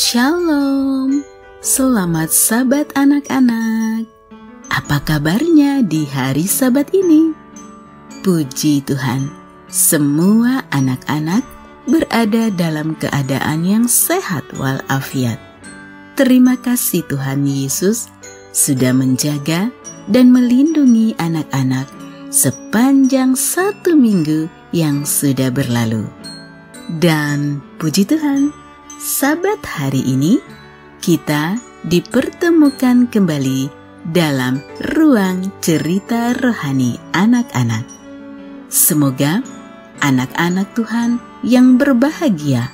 Shalom, selamat Sabat anak-anak. Apa kabarnya di hari Sabat ini? Puji Tuhan, semua anak-anak berada dalam keadaan yang sehat walafiat. Terima kasih Tuhan Yesus sudah menjaga dan melindungi anak-anak sepanjang 1 minggu yang sudah berlalu. Dan puji Tuhan, Sabat hari ini kita dipertemukan kembali dalam ruang cerita rohani anak-anak. Semoga anak-anak Tuhan yang berbahagia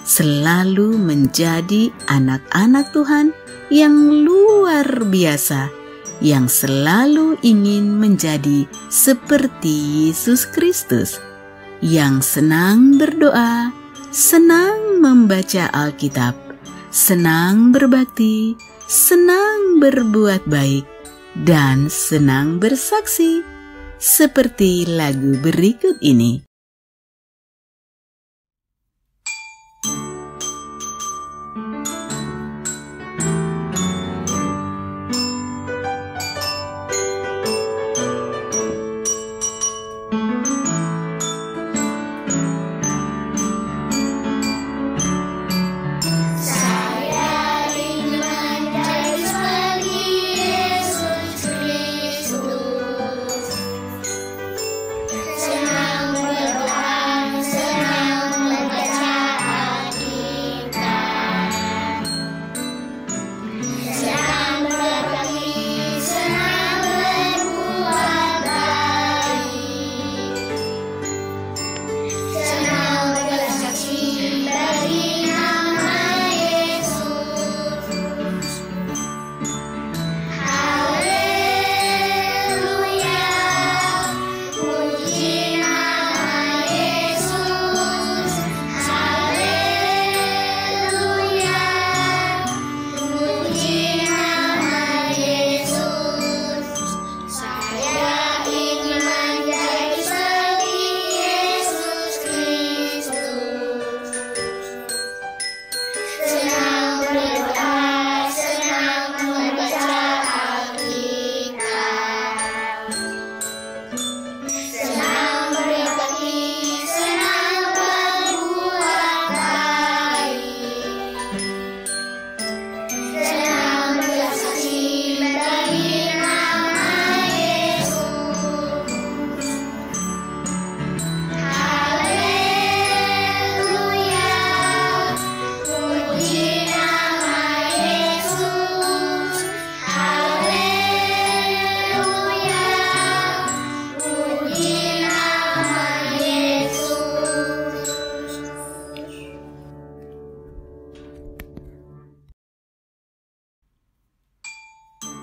selalu menjadi anak-anak Tuhan yang luar biasa, yang selalu ingin menjadi seperti Yesus Kristus, yang senang berdoa, senang membaca Alkitab, senang berbakti, senang berbuat baik, dan senang bersaksi, seperti lagu berikut ini.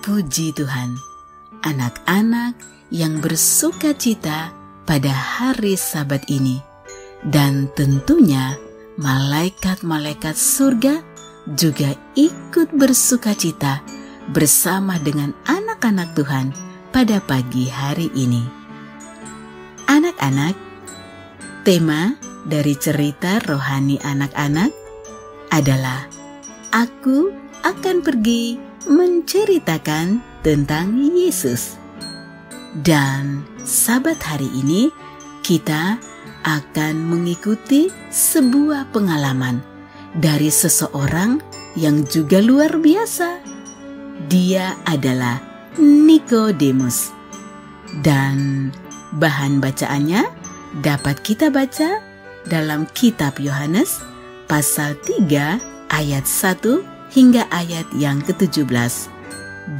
Puji Tuhan, anak-anak yang bersuka cita pada hari Sabat ini, dan tentunya malaikat-malaikat surga juga ikut bersuka cita bersama dengan anak-anak Tuhan pada pagi hari ini. Anak-anak, tema dari cerita rohani anak-anak adalah Aku akan pergi menceritakan tentang Yesus. Dan Sabat hari ini kita akan mengikuti sebuah pengalaman dari seseorang yang juga luar biasa. Dia adalah Nikodemus. Dan bahan bacaannya dapat kita baca dalam kitab Yohanes pasal 3 ayat 1 hingga ayat yang ke-17,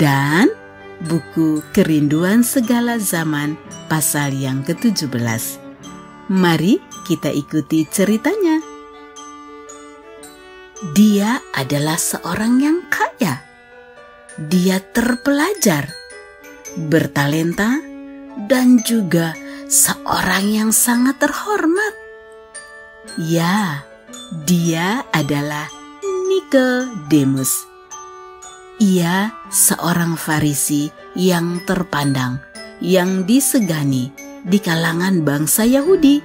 dan buku Kerinduan Segala Zaman pasal yang ke-17. Mari kita ikuti ceritanya. Dia adalah seorang yang kaya. Dia terpelajar, bertalenta, dan juga seorang yang sangat terhormat. Ya, dia adalah Nikodemus. Ia seorang Farisi yang terpandang, yang disegani di kalangan bangsa Yahudi.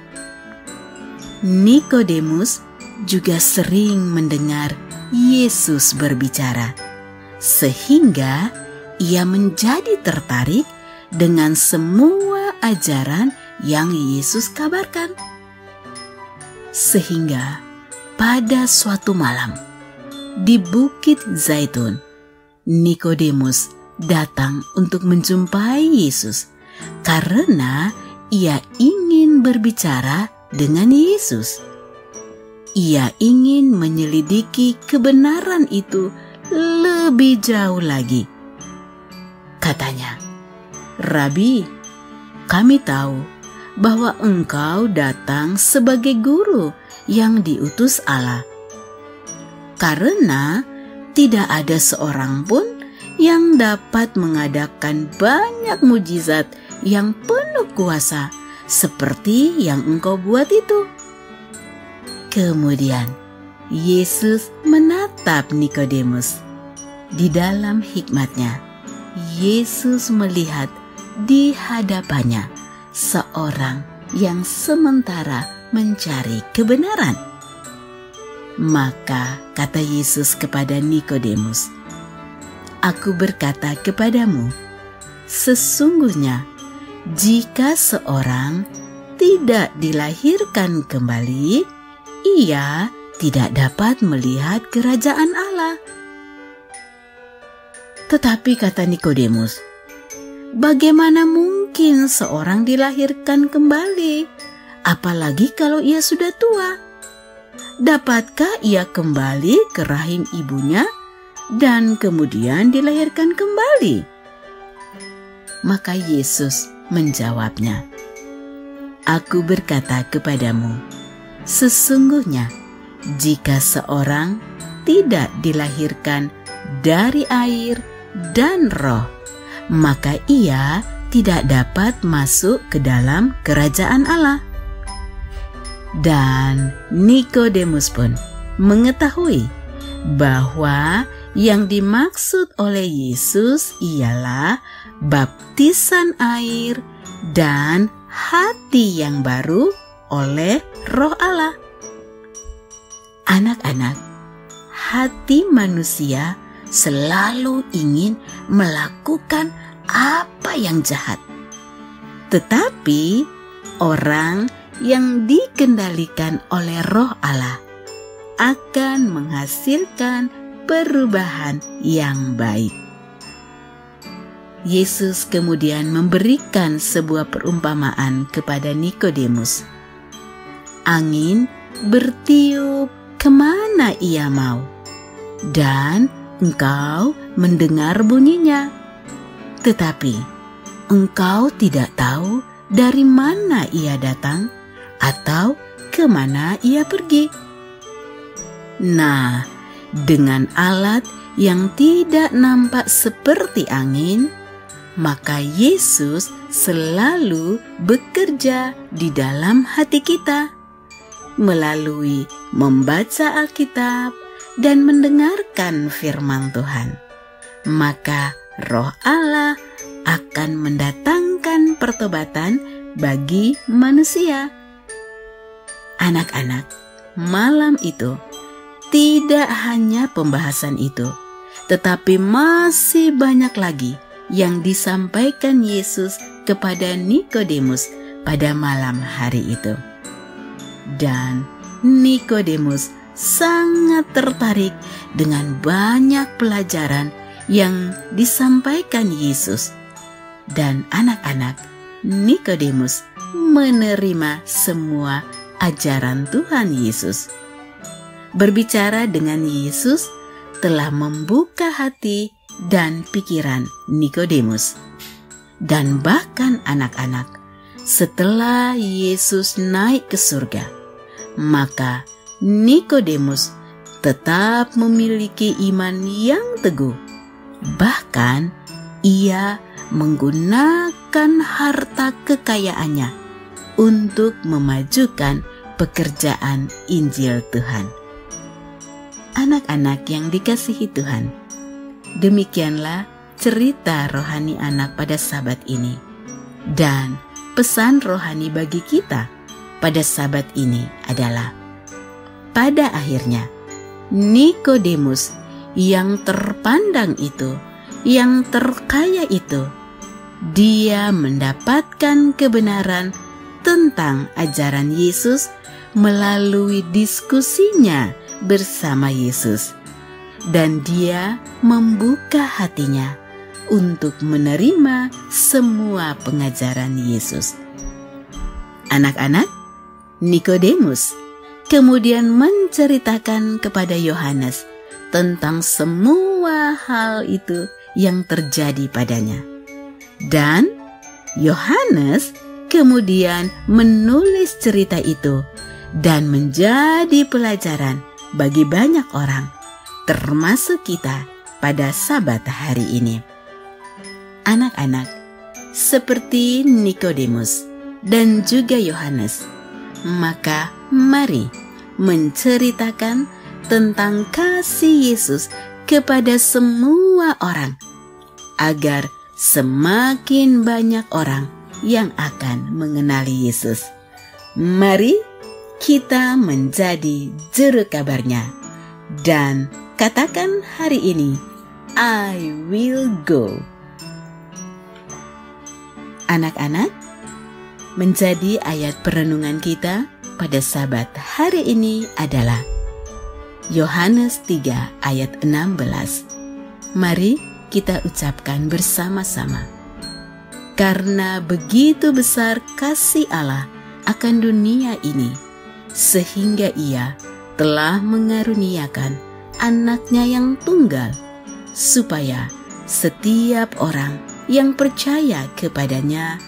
Nikodemus juga sering mendengar Yesus berbicara, sehingga ia menjadi tertarik dengan semua ajaran yang Yesus kabarkan. Sehingga pada suatu malam di Bukit Zaitun, Nikodemus datang untuk menjumpai Yesus karena ia ingin berbicara dengan Yesus. Ia ingin menyelidiki kebenaran itu lebih jauh lagi. Katanya, "Rabi, kami tahu bahwa engkau datang sebagai guru yang diutus Allah. Karena tidak ada seorang pun yang dapat mengadakan banyak mujizat yang penuh kuasa seperti yang engkau buat itu." Kemudian Yesus menatap Nikodemus. Di dalam hikmatnya, Yesus melihat di hadapannya seorang yang sementara mencari kebenaran. Maka kata Yesus kepada Nikodemus, "Aku berkata kepadamu, sesungguhnya jika seorang tidak dilahirkan kembali, ia tidak dapat melihat kerajaan Allah." Tetapi kata Nikodemus, "Bagaimana mungkin seorang dilahirkan kembali, apalagi kalau ia sudah tua? Dapatkah ia kembali ke rahim ibunya dan kemudian dilahirkan kembali?" Maka Yesus menjawabnya, "Aku berkata kepadamu, sesungguhnya jika seorang tidak dilahirkan dari air dan Roh, maka ia tidak dapat masuk ke dalam kerajaan Allah." Dan Nikodemus pun mengetahui bahwa yang dimaksud oleh Yesus ialah baptisan air dan hati yang baru oleh Roh Allah. Anak-anak, hati manusia selalu ingin melakukan apa yang jahat. Tetapi orang yang dikendalikan oleh Roh Allah akan menghasilkan perubahan yang baik. Yesus kemudian memberikan sebuah perumpamaan kepada Nikodemus. Angin bertiup kemana ia mau, dan engkau mendengar bunyinya, tetapi engkau tidak tahu dari mana ia datang atau kemana ia pergi. Nah, dengan alat yang tidak nampak seperti angin, maka Yesus selalu bekerja di dalam hati kita melalui membaca Alkitab dan mendengarkan firman Tuhan. Maka Roh Allah akan mendatangkan pertobatan bagi manusia. Anak-anak, malam itu tidak hanya pembahasan itu, tetapi masih banyak lagi yang disampaikan Yesus kepada Nikodemus pada malam hari itu. Dan Nikodemus sangat tertarik dengan banyak pelajaran yang disampaikan Yesus. Dan anak-anak, Nikodemus menerima semua ajaran Tuhan Yesus. Berbicara dengan Yesus telah membuka hati dan pikiran Nikodemus. Dan bahkan anak-anak, setelah Yesus naik ke surga, maka Nikodemus tetap memiliki iman yang teguh. Bahkan ia menggunakan harta kekayaannya untuk memajukan pekerjaan Injil Tuhan. Anak-anak yang dikasihi Tuhan, demikianlah cerita rohani anak pada Sabat ini. Dan pesan rohani bagi kita pada Sabat ini adalah, pada akhirnya Nikodemus yang terpandang itu, yang terkaya itu, dia mendapatkan kebenaran tentang ajaran Yesus melalui diskusinya bersama Yesus, dan dia membuka hatinya untuk menerima semua pengajaran Yesus. Anak-anak, Nikodemus kemudian menceritakan kepada Yohanes tentang semua hal itu yang terjadi padanya. Dan Yohanes kemudian menulis cerita itu dan menjadi pelajaran bagi banyak orang, termasuk kita pada Sabat hari ini. Anak-anak, seperti Nikodemus dan juga Yohanes, maka mari menceritakan tentang kasih Yesus kepada semua orang, agar semakin banyak orang yang akan mengenali Yesus. Mari kita menjadi juru kabarnya dan katakan hari ini, I will go. Anak-anak, menjadi ayat perenungan kita pada Sabat hari ini adalah Yohanes 3 ayat 16. Mari kita ucapkan bersama-sama. Karena begitu besar kasih Allah akan dunia ini, sehingga Ia telah mengaruniakan Anaknya yang tunggal, supaya setiap orang yang percaya kepadanya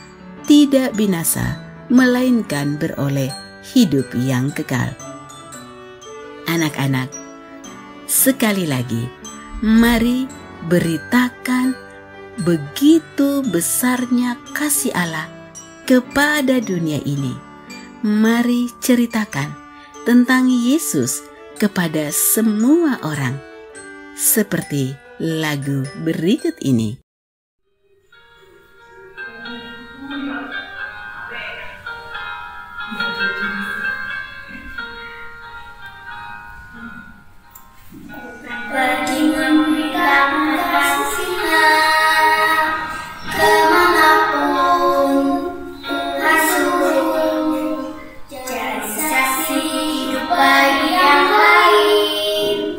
tidak binasa, melainkan beroleh hidup yang kekal. Anak-anak, sekali lagi, mari beritakan begitu besarnya kasih Allah kepada dunia ini. Mari ceritakan tentang Yesus kepada semua orang, seperti lagu berikut ini. Pergi memberitakan kasih-Nya kemanapun Tuhan suruh, jadi saksi hidup bagi yang lain,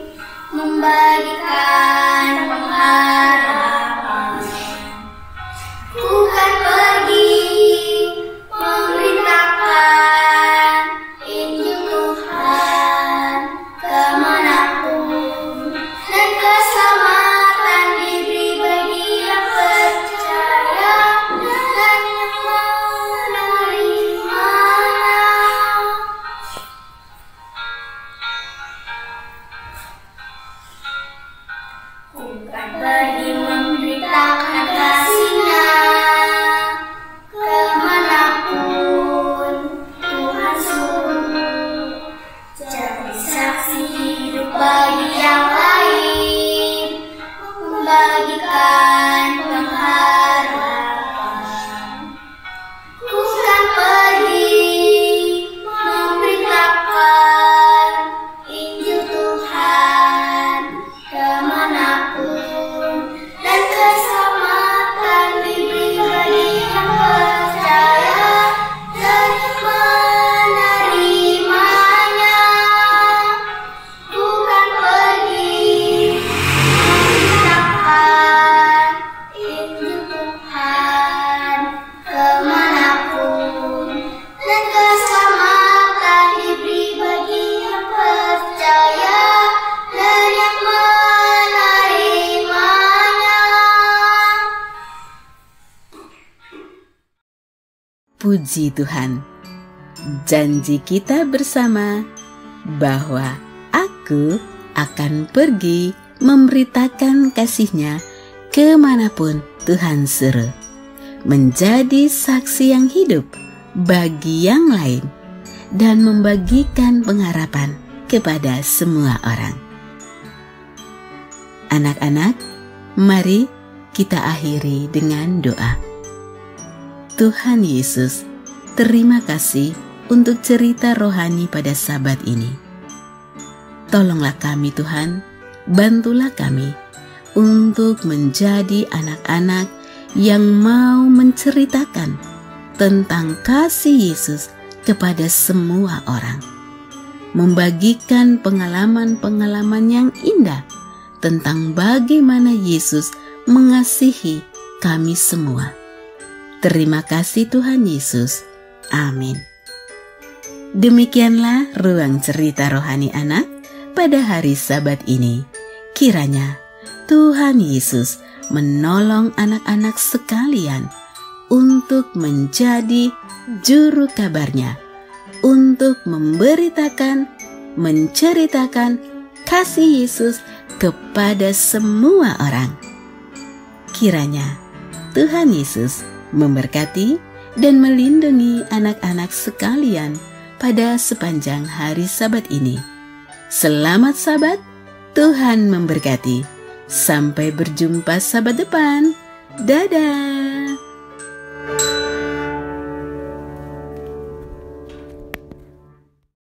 membagikan pengharapan. Bukan pergi memberitakan Injil Tuhan kemanapun, dan keselamatan diberi bagi yang percaya dan yang menerimanya. Bukan pergi memberitakan kasih-Nya kemanapun Tuhan suruh, jadi saksi hidup bagi yang lain, membagikan pengharapan. Bukan pergi memberitakan Injil Tuhan kemanapun, dan keselamatan diberi bagi yang percaya dan yang menerimanya. Bukan pergi memberitakan Injil Tuhan kemanapun, dan keselamatan diberi bagi yang percaya dan yang menerimanya. Puji Tuhan, janji kita bersama bahwa aku akan pergi memberitakan kasih-Nya kemanapun Tuhan suruh, menjadi saksi yang hidup bagi yang lain, dan membagikan pengharapan kepada semua orang. Anak-anak, mari kita akhiri dengan doa. Tuhan Yesus, terima kasih untuk cerita rohani pada Sabat ini. Tolonglah kami Tuhan, bantulah kami untuk menjadi anak-anak yang mau menceritakan tentang kasih Yesus kepada semua orang. Membagikan pengalaman-pengalaman yang indah tentang bagaimana Yesus mengasihi kami semua. Terima kasih Tuhan Yesus. Amin. Demikianlah ruang cerita rohani anak pada hari Sabat ini. Kiranya Tuhan Yesus menolong anak-anak sekalian untuk menjadi juru kabarnya, untuk memberitakan, menceritakan kasih Yesus kepada semua orang. Kiranya Tuhan Yesus memberkati dan melindungi anak-anak sekalian pada sepanjang hari Sabat ini. Selamat Sabat, Tuhan memberkati. Sampai berjumpa Sabat depan. Dadah.